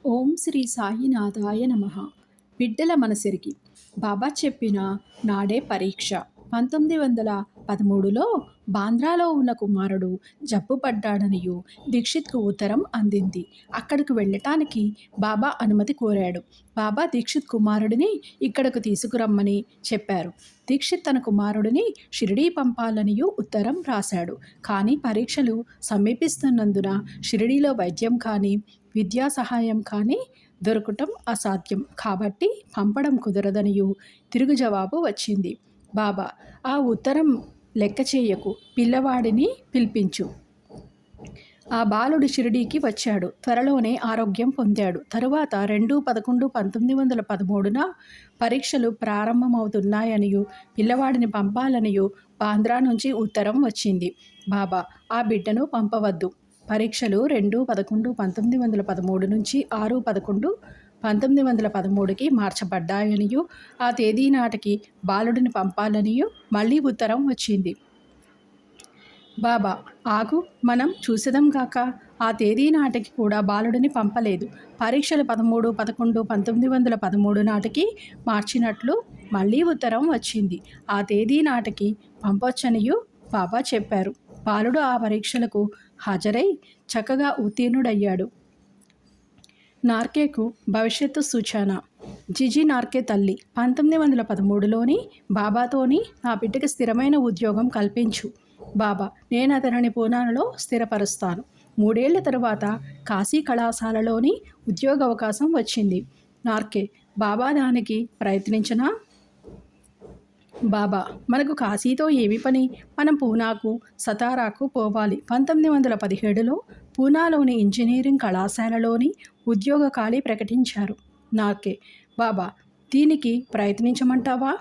ఓం శ్రీ సాయినాథాయ నమః. బిడ్డల మనసెరిగి బాబా చెప్పిన నాడే పరీక్ష. 1913లో బాంద్రాలో ఉన్న కుమారుడు జబ్బు పడ్డాడనియు దీక్షిత్కు ఉత్తరం అందింది. అక్కడకు వెళ్ళటానికి బాబా అనుమతి కోరాడు. బాబా దీక్షిత్ కుమారుడిని ఇక్కడకు తీసుకురమ్మని చెప్పారు. దీక్షిత్ తన కుమారుడిని షిరిడీ పంపాలనియు ఉత్తరం రాశాడు. కానీ పరీక్షలు సమీపిస్తున్నందున షిరిడీలో వైద్యం కానీ విద్యా సహాయం కానీ దొరకటం అసాధ్యం కాబట్టి పంపడం కుదరదనియు తిరుగు జవాబు వచ్చింది. బాబా, ఆ ఉత్తరం లెక్క చేయకు, పిల్లవాడిని పిలిపించు. ఆ బాలుడు షిరిడీకి వచ్చాడు. త్వరలోనే ఆరోగ్యం పొందాడు. తరువాత 2/11/1913న పరీక్షలు ప్రారంభమవుతున్నాయనియు పిల్లవాడిని పంపాలనియు బాంద్రా నుంచి ఉత్తరం వచ్చింది. బాబా, ఆ బిడ్డను పంపవద్దు. పరీక్షలు 2/11/1913 నుంచి 6/11/1913కి మార్చబడ్డాయనియు ఆ తేదీ నాటికి బాలుడిని పంపాలనియు మళ్ళీ ఉత్తరం వచ్చింది. బాబా, ఆగు, మనం చూసేదం గాక. ఆ తేదీ నాటికి కూడా బాలుడిని పంపలేదు. పరీక్షలు 13/11/1913 నాటికి మార్చినట్లు మళ్ళీ ఉత్తరం వచ్చింది. ఆ తేదీ నాటికి పంపొచ్చనియు బాబా చెప్పారు. బాలుడు ఆ పరీక్షలకు హాజరై చక్కగా ఉత్తీర్ణుడయ్యాడు. నార్కేకు భవిష్యత్తు సూచన. జిజి నార్కే తల్లి 1913లోని బాబాతోని నా బిడ్డకి స్థిరమైన ఉద్యోగం కల్పించు. బాబా, నేను అతనిని పూనాలో స్థిరపరుస్తాను. 3 ఏళ్ల తరువాత కాశీ కళాశాలలోని ఉద్యోగ అవకాశం వచ్చింది. నార్కే, బాబా దానికి ప్రయత్నించనా? బాబా, మనకు కాశీతో ఏమి పని? మనం పూనాకు, సతారాకు పోవాలి. 1917లో పూనాలోని ఇంజనీరింగ్ కళాశాలలోని ఉద్యోగ ఖాళీ ప్రకటించారు. నార్కే, బాబా, దీనికి ప్రయత్నించమంటావా?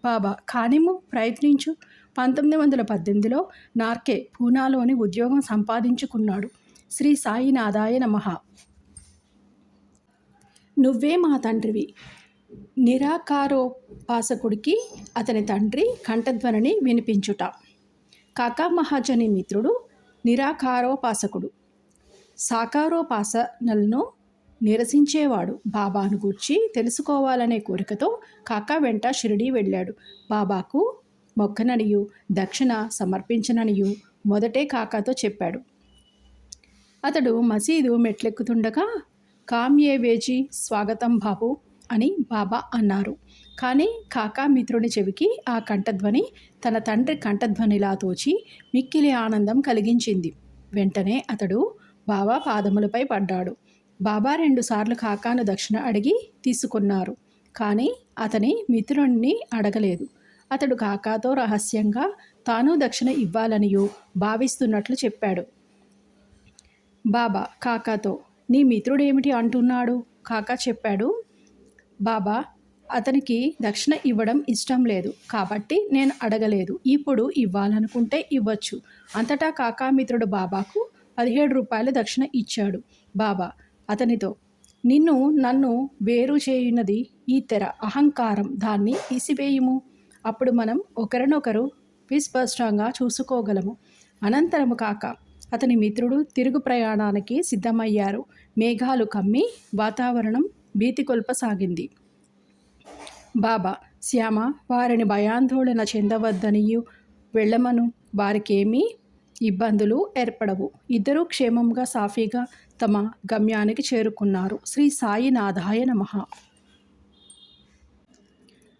బాబా, కానిమ్ము, ప్రయత్నించు. 1918లో నార్కే పూనాలోని ఉద్యోగం సంపాదించుకున్నాడు. శ్రీ సాయినాథాయ నమః. నువ్వే మా తండ్రివి. నిరాకారోపాసకుడికి అతని తండ్రి కంఠధ్వనిని వినిపించుట. కాకా మహాజని మిత్రుడు నిరాకారోపాసకుడు. సాకారోపాసనలను నిరసించేవాడు. బాబాను గూర్చి తెలుసుకోవాలనే కోరికతో కాకా వెంట షిరిడీ వెళ్ళాడు. బాబాకు మొక్కననియు దక్షిణ సమర్పించననియు మొదటే కాకాతో చెప్పాడు. అతడు మసీదు మెట్లెక్కుతుండగా కామ్యే వేజీ స్వాగతం బాబు అని బాబా అన్నారు. కానీ కాకా మిత్రుని చెవికి ఆ కంఠధ్వని తన తండ్రి కంఠధ్వనిలా తోచి మిక్కిలి ఆనందం కలిగించింది. వెంటనే అతడు బాబా పాదములపై పడ్డాడు. బాబా 2 సార్లు కాకాను దక్షిణ అడిగి తీసుకున్నారు. కానీ అతని మిత్రుణ్ణి అడగలేదు. అతడు కాకాతో రహస్యంగా తాను దక్షిణ ఇవ్వాలనియు భావిస్తున్నట్లు చెప్పాడు. బాబా కాకాతో, నీ మిత్రుడేమిటి అంటున్నాడు? కాకా చెప్పాడు, బాబా, అతనికి దక్షిణ ఇవ్వడం ఇష్టం లేదు కాబట్టి నేను అడగలేదు. ఇప్పుడు ఇవ్వాలనుకుంటే ఇవ్వచ్చు. అంతటా కాకా మిత్రుడు బాబాకు 17 రూపాయలు దక్షిణ ఇచ్చాడు. బాబా అతనితో, నన్ను వేరు చేయున్నది ఈ తెర, అహంకారం, దాన్ని తీసివేయుము. అప్పుడు మనం ఒకరినొకరు విస్పష్టంగా చూసుకోగలము. అనంతరము కాకా అతని మిత్రుడు తిరుగు ప్రయాణానికి సిద్ధమయ్యారు. మేఘాలు కమ్మి వాతావరణం భీతికొల్పసాగింది. బాబా, శ్యామ, వారిని భయాందోళన చెందవద్దనియు వెళ్ళమను. వారికేమీ ఇబ్బందులు ఏర్పడవు. ఇద్దరూ క్షేమంగా సాఫీగా తమ గమ్యానికి చేరుకున్నారు. శ్రీ సాయినాథాయ నమః.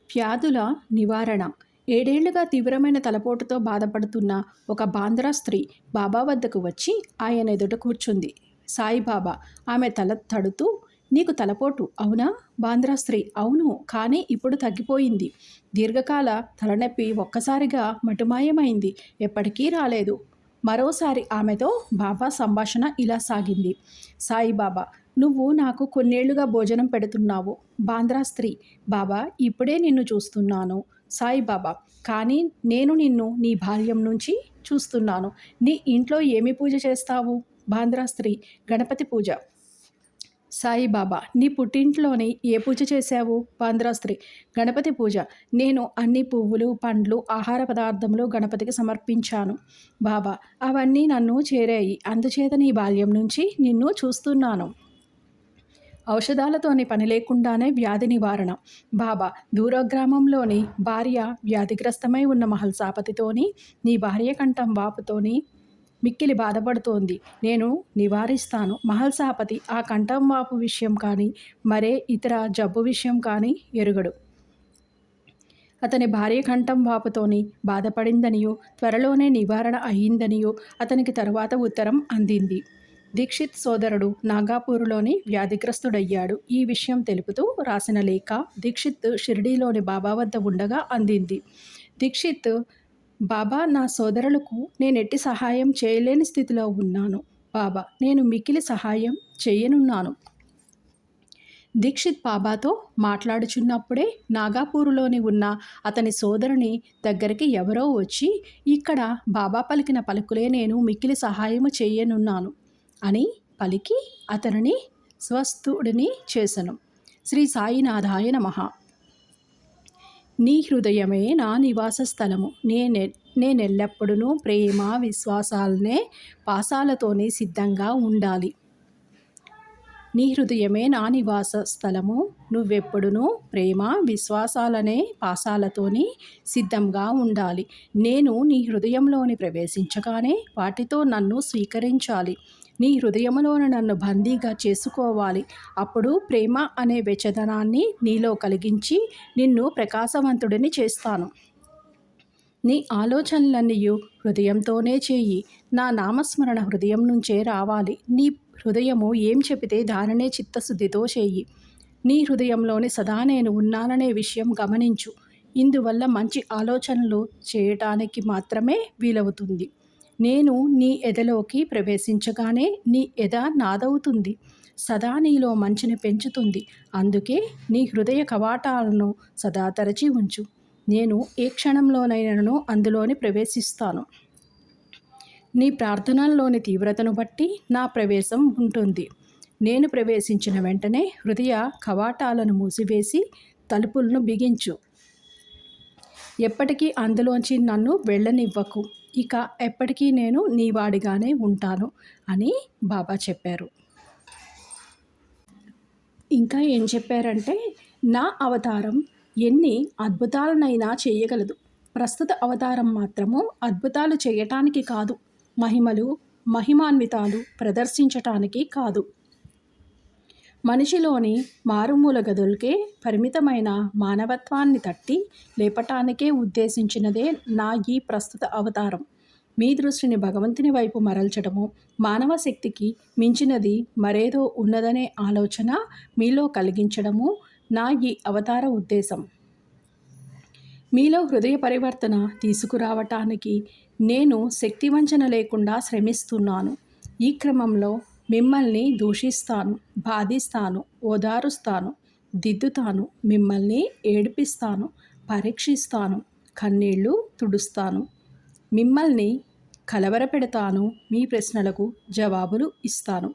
వ్యాధుల నివారణ. 7 ఏళ్లుగా తీవ్రమైన తలపోటుతో బాధపడుతున్న ఒక బాంద్రా స్త్రీ బాబా వద్దకు వచ్చి ఆయన ఎదుట కూర్చుంది. సాయిబాబా ఆమె తల తడుతూ, నీకు తలపోటు అవునా? బాంద్రా స్త్రీ, అవును, కానీ ఇప్పుడు తగ్గిపోయింది. దీర్ఘకాల తలనొప్పి ఒక్కసారిగా మటుమాయమైంది, ఎప్పటికీ రాలేదు. మరోసారి ఆమెతో బాబా సంభాషణ ఇలా సాగింది. సాయిబాబా, నువ్వు నాకు కొన్నేళ్లుగా భోజనం పెడుతున్నావు. బాంద్రా స్త్రీ, బాబా, ఇప్పుడే నిన్ను చూస్తున్నాను. సాయిబాబా, కానీ నేను నిన్ను నీ బాల్యం నుంచి చూస్తున్నాను. నీ ఇంట్లో ఏమి పూజ చేస్తావు? బాంద్రా స్త్రీ, గణపతి పూజ. సాయిబాబా, నీ పుట్టింట్లోని ఏ పూజ చేశావు? బాంద్రా స్త్రీ, గణపతి పూజ. నేను అన్ని పువ్వులు, పండ్లు, ఆహార పదార్థములు గణపతికి సమర్పించాను. బాబా, అవన్నీ నన్ను చేరాయి, అందుచేత నీ బాల్యం నుంచి నిన్ను చూస్తున్నాను. ఔషధాలతోని పని లేకుండానే వ్యాధి నివారణ. బాబా, దూరగ్రామంలోని భార్య వ్యాధిగ్రస్తమై ఉన్న మహల్సాపతితోని, నీ భార్య కంఠం వాపుతోని మిక్కిలి బాధపడుతోంది. నేను నివారిస్తాను. మహల్సాపతి ఆ కంఠం వాపు విషయం కానీ, మరే ఇతర జబ్బు విషయం కానీ ఎరుగడు. అతని భార్య కంఠం వాపుతోని బాధపడిందనియూ, త్వరలోనే నివారణ అయ్యిందనియూ అతనికి తరువాత ఉత్తరం అందింది. దీక్షిత్ సోదరుడు నాగాపూర్లోని వ్యాధిగ్రస్తుడయ్యాడు. ఈ విషయం తెలుపుతూ రాసిన లేఖ దీక్షిత్ షిరిడీలోని బాబా వద్ద ఉండగా అందింది. దీక్షిత్, బాబా, నా సోదరులకు నేనెట్టి సహాయం చేయలేని స్థితిలో ఉన్నాను. బాబా, నేను మిక్కిలి సహాయం చేయనున్నాను. దీక్షిత్ బాబాతో మాట్లాడుచున్నప్పుడే నాగాపూరులోని ఉన్న అతని సోదరుని దగ్గరికి ఎవరో వచ్చి, ఇక్కడ బాబా పలికిన పలుకులే నేను మిక్కిలి సహాయము చేయనున్నాను అని పలికి అతనిని స్వస్థుడిని చేసెను. శ్రీ సాయినాథాయ నమః. నీ హృదయమే నా నివాస స్థలము. నేనెల్లప్పుడూ ప్రేమ విశ్వాసాలనే పాశాలతోనే సిద్ధంగా ఉండాలి. నీ హృదయమే నా నివాస స్థలము. నువ్వెప్పుడునూ ప్రేమ విశ్వాసాలనే పాశాలతోని సిద్ధంగా ఉండాలి. నేను నీ హృదయంలోని ప్రవేశించగానే వాటితో నన్ను స్వీకరించాలి. నీ హృదయంలోని నన్ను బందీగా చేసుకోవాలి. అప్పుడు ప్రేమ అనే వెచ్చదనాన్ని నీలో కలిగించి నిన్ను ప్రకాశవంతుడిని చేస్తాను. నీ ఆలోచనలన్నీ హృదయంతోనే చేయి. నా నామస్మరణ హృదయం నుంచే రావాలి. నీ హృదయము ఏం చెబితే దానినే చిత్తశుద్ధితో చేయి. నీ హృదయంలోని సదా నేను ఉన్నాననే విషయం గమనించు. ఇందువల్ల మంచి ఆలోచనలు చేయటానికి మాత్రమే వీలవుతుంది. నేను నీ ఎదలోకి ప్రవేశించగానే నీ ఎద నాదవుతుంది. సదా నీలో మంచిని పెంచుతుంది. అందుకే నీ హృదయ కవాటాలను సదా తెరచి ఉంచు. నేను ఏ క్షణంలోనైనాను అందులోని ప్రవేశిస్తాను. నీ ప్రార్థనల్లోని తీవ్రతను బట్టి నా ప్రవేశం ఉంటుంది. నేను ప్రవేశించిన వెంటనే హృదయ కవాటాలను మూసివేసి తలుపులను బిగించు. ఎప్పటికీ అందులోంచి నన్ను వెళ్ళనివ్వకు. ఇక ఎప్పటికీ నేను నీవాడిగానే ఉంటాను అని బాబా చెప్పారు. ఇంకా ఏం చెప్పారంటే, నా అవతారం ఎన్ని అద్భుతాలనైనా చేయగలదు. ప్రస్తుత అవతారం మాత్రము అద్భుతాలు చేయటానికి కాదు, మహిమాన్వితాలు ప్రదర్శించటానికి కాదు. మనిషిలోని మారుమూల గదులకే పరిమితమైన మానవత్వాన్ని తట్టి లేపటానికే ఉద్దేశించినదే నా ఈ ప్రస్తుత అవతారం. మీ దృష్టిని భగవంతుని వైపు మరల్చడము, మానవ శక్తికి మించినది మరేదో ఉన్నదనే ఆలోచన మీలో కలిగించడము నా ఈ అవతార ఉద్దేశం. మీలో హృదయ పరివర్తన తీసుకురావటానికి నేను శక్తివంచన లేకుండా శ్రమిస్తున్నాను. ఈ క్రమంలో మిమ్మల్ని దూషిస్తాను, బాధిస్తాను, ఓదారుస్తాను, దిద్దుతాను, మిమ్మల్ని ఏడిపిస్తాను, పరీక్షిస్తాను, కన్నీళ్లు తుడుస్తాను, మిమ్మల్ని కలవరపెడతాను, మీ ప్రశ్నలకు జవాబులు ఇస్తాను.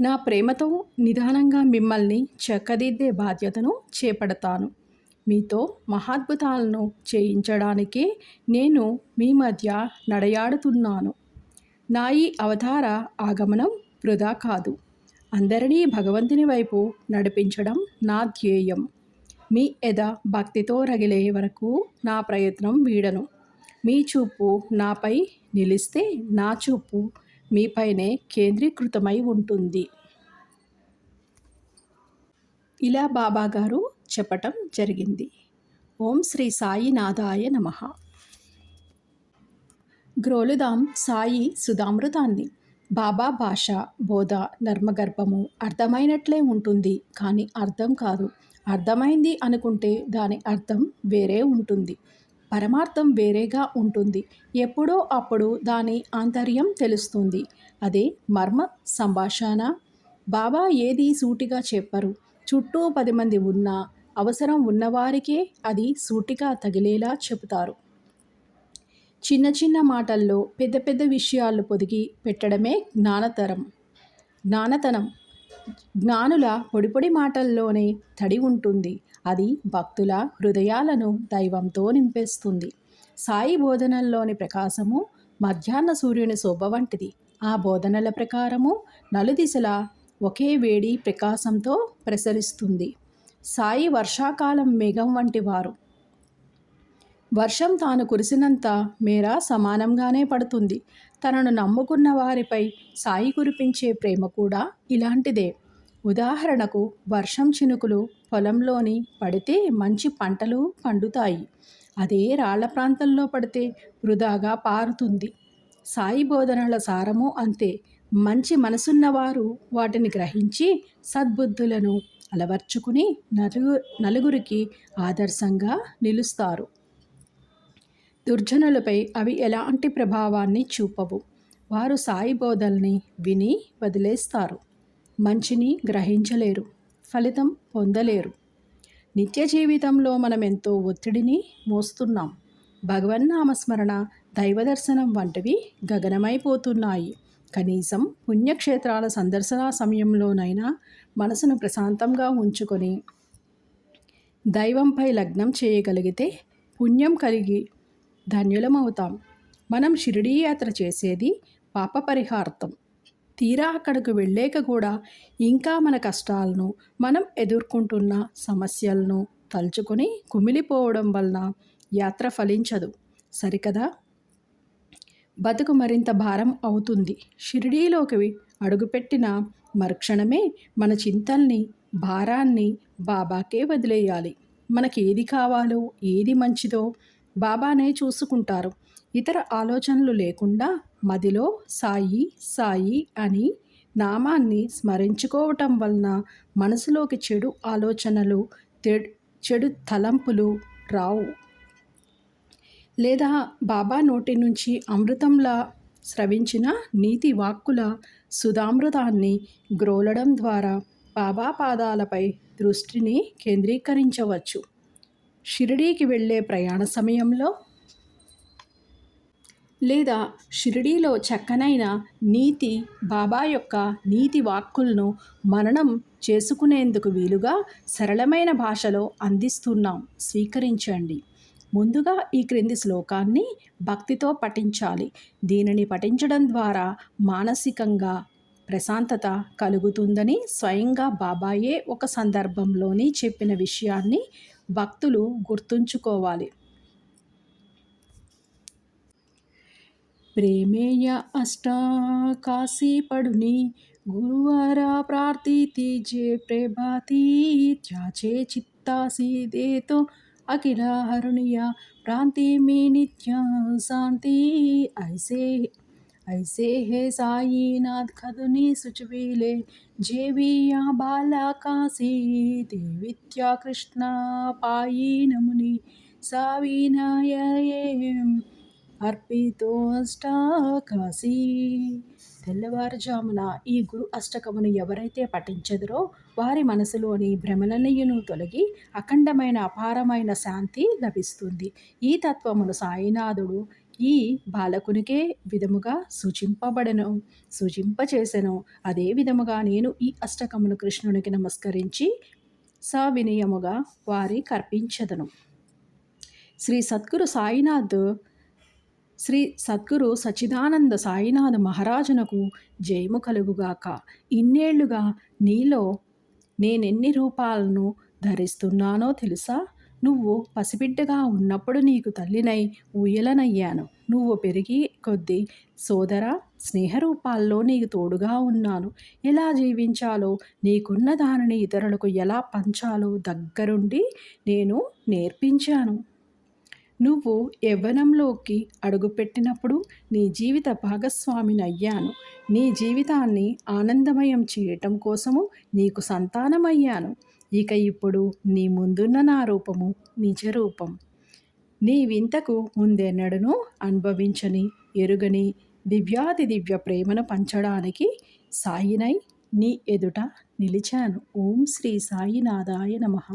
నా ప్రేమతో నిదానంగా మిమ్మల్ని చక్కదిద్దే బాధ్యతను చేపడతాను. మీతో మహాద్భుతాలను చేయించడానికే నేను మీ మధ్య నడయాడుతున్నాను. నా ఈ అవతార ఆగమనం వృధా కాదు. అందరినీ భగవంతుని వైపు నడిపించడం నా ధ్యేయం. మీ ఎద భక్తితో రగిలే వరకు నా ప్రయత్నం వీడను. మీ చూపు నాపై నిలిస్తే నా చూపు మీపైనే కేంద్రీకృతమై ఉంటుంది. ఇలా బాబా గారు చెప్పటం జరిగింది. ఓం శ్రీ సాయినాథాయ నమః. గ్రోలుదాం సాయి సుధామృతాన్ని. బాబా భాష, బోధ, నర్మగర్భము అర్థమైనట్లే ఉంటుంది, కానీ అర్థం కాదు. అర్థమైంది అనుకుంటే దాని అర్థం వేరే ఉంటుంది, పరమార్థం వేరేగా ఉంటుంది. ఎప్పుడో అప్పుడు దాని ఆంతర్యం తెలుస్తుంది. అదే మర్మ సంభాషణ. బాబా ఏది సూటిగా చెప్పరు. చుట్టూ 10 మంది ఉన్నా అవసరం ఉన్నవారికే అది సూటిగా తగిలేలా చెబుతారు. చిన్న చిన్న మాటల్లో పెద్ద పెద్ద విషయాలు పొదిగి పెట్టడమే జ్ఞానతనం. జ్ఞానుల పొడి పొడి మాటల్లోనే తడి ఉంటుంది. అది భక్తుల హృదయాలను దైవంతో నింపేస్తుంది. సాయి బోధనల్లోని ప్రకాశము మధ్యాహ్న సూర్యుని శోభ వంటిది. ఆ బోధనల ప్రకారము నలుదిశలా ఒకే వేడి ప్రకాశంతో ప్రసరిస్తుంది. సాయి వర్షాకాలం మేఘం వంటి వారు. వర్షం తాను కురిసినంత మేర సమానంగానే పడుతుంది. తనను నమ్ముకున్న వారిపై సాయి కురిపించే ప్రేమ కూడా ఇలాంటిదే. ఉదాహరణకు వర్షం చినుకులు పొలంలోని పడితే మంచి పంటలు పండుతాయి. అదే రాళ్ల ప్రాంతంలో పడితే వృధాగా పారుతుంది. సాయి బోధనల సారము అంతే. మంచి మనసున్నవారు వాటిని గ్రహించి సద్బుద్ధులను అలవర్చుకుని నలుగురికి ఆదర్శంగా నిలుస్తారు. దుర్జనులపై అవి ఎలాంటి ప్రభావాన్ని చూపవు. వారు సాయి బోధల్ని విని వదిలేస్తారు. మంచిని గ్రహించలేరు, ఫలితం పొందలేరు. నిత్య జీవితంలో మనం ఎంతో ఒత్తిడిని మోస్తున్నాం. భగవన్నామస్మరణ, దైవదర్శనం వంటివి గగనమైపోతున్నాయి. కనీసం పుణ్యక్షేత్రాల సందర్శన సమయంలోనైనా మనసును ప్రశాంతంగా ఉంచుకొని దైవంపై లగ్నం చేయగలిగితే పుణ్యం కలిగి ధన్యులమవుతాం. మనం షిరిడీ యాత్ర చేసేది పాప పరిహార్థం. తీరా అక్కడికి వెళ్ళాక కూడా ఇంకా మన కష్టాలను, మనం ఎదుర్కొంటున్న సమస్యలను తలుచుకొని కుమిలిపోవడం వలన యాత్ర ఫలించదు. సరికదా? బతుకు మరింత భారం అవుతుంది. షిరిడీలోకి అడుగుపెట్టిన మరుక్షణమే మన చింతల్ని, భారాన్ని బాబాకే వదిలేయాలి. మనకి ఏది కావాలో, ఏది మంచిదో బాబానే చూసుకుంటారు. ఇతర ఆలోచనలు లేకుండా మదిలో సాయి సాయి అని నామాన్ని స్మరించుకోవటం వలన మనసులోకి చెడు ఆలోచనలు, చెడు తలంపులు రావు. లేదా బాబా నోటి నుంచి అమృతంలా స్రవించిన నీతి వాక్కుల సుధామృతాన్ని గ్రోలడం ద్వారా బాబా పాదాలపై దృష్టిని కేంద్రీకరించవచ్చు. షిరిడీకి వెళ్ళే ప్రయాణ సమయంలో లేదా షిరిడీలో చక్కనైన నీతి బాబా యొక్క నీతి వాక్కులను మననం చేసుకునేందుకు వీలుగా సరళమైన భాషలో అందిస్తున్నాం, స్వీకరించండి. ముందుగా ఈ క్రింది శ్లోకాన్ని భక్తితో పఠించాలి. దీనిని పఠించడం ద్వారా మానసికంగా ప్రశాంతత కలుగుతుందని స్వయంగా బాబాయే ఒక సందర్భంలోని చెప్పిన విషయాన్ని భక్తులు గుర్తుంచుకోవాలి. ప్రేమేయ అష్టాకాశీ పడుని గురువరా ప్రార్థితి జే ప్రభాతి త్యాచే చిత్తాసి దేతో అఖిల హరుణియ ప్రాంతి మీ నిత్య శాంతి ऐसे है साईनाथ खदुनी सुचविले जेविया बाला काशी देवित्या कृष्णा पाई नमुनि साविनाय అర్పితో అష్టాకాశీ. తెల్లవారుజామున ఈ గురు అష్టకమును ఎవరైతే పఠించదురో వారి మనసులోని భ్రమలనయ్యను తొలగి అఖండమైన అపారమైన శాంతి లభిస్తుంది. ఈ తత్వమును సాయినాథుడు ఈ బాలకునికే విధముగా సూచింపచేసెను. అదే విధముగా నేను ఈ అష్టకమును కృష్ణునికి నమస్కరించి సవినయముగా వారి కర్పించదను. శ్రీ సద్గురు సచ్చిదానంద సాయినాథ మహారాజునకు జయము కలుగుగాక. ఇన్నేళ్లుగా నీలో నేనెన్ని రూపాలను ధరిస్తున్నానో తెలుసా? నువ్వు పసిబిడ్డగా ఉన్నప్పుడు నీకు తల్లినై ఊయలనయ్యాను. నువ్వు పెరిగి కొద్దీ సోదర స్నేహరూపాల్లో నీకు తోడుగా ఉన్నాను. ఎలా జీవించాలో, నీకున్న దానిని ఇతరులకు ఎలా పంచాలో దగ్గరుండి నేను నేర్పించాను. నువ్వు యవ్వనంలోకి అడుగుపెట్టినప్పుడు నీ జీవిత భాగస్వామిని అయ్యాను. నీ జీవితాన్ని ఆనందమయం చేయటం కోసము నీకు సంతానమయ్యాను. ఇక ఇప్పుడు నీ ముందున్న నా రూపము నిజరూపం. నీ వింతకు ముందెన్నడూ అనుభవించని, ఎరుగని దివ్యాతి దివ్య ప్రేమను పంచడానికి సాయినై నీ ఎదుట నిలిచాను. ఓం శ్రీ సాయినాథాయ నమః.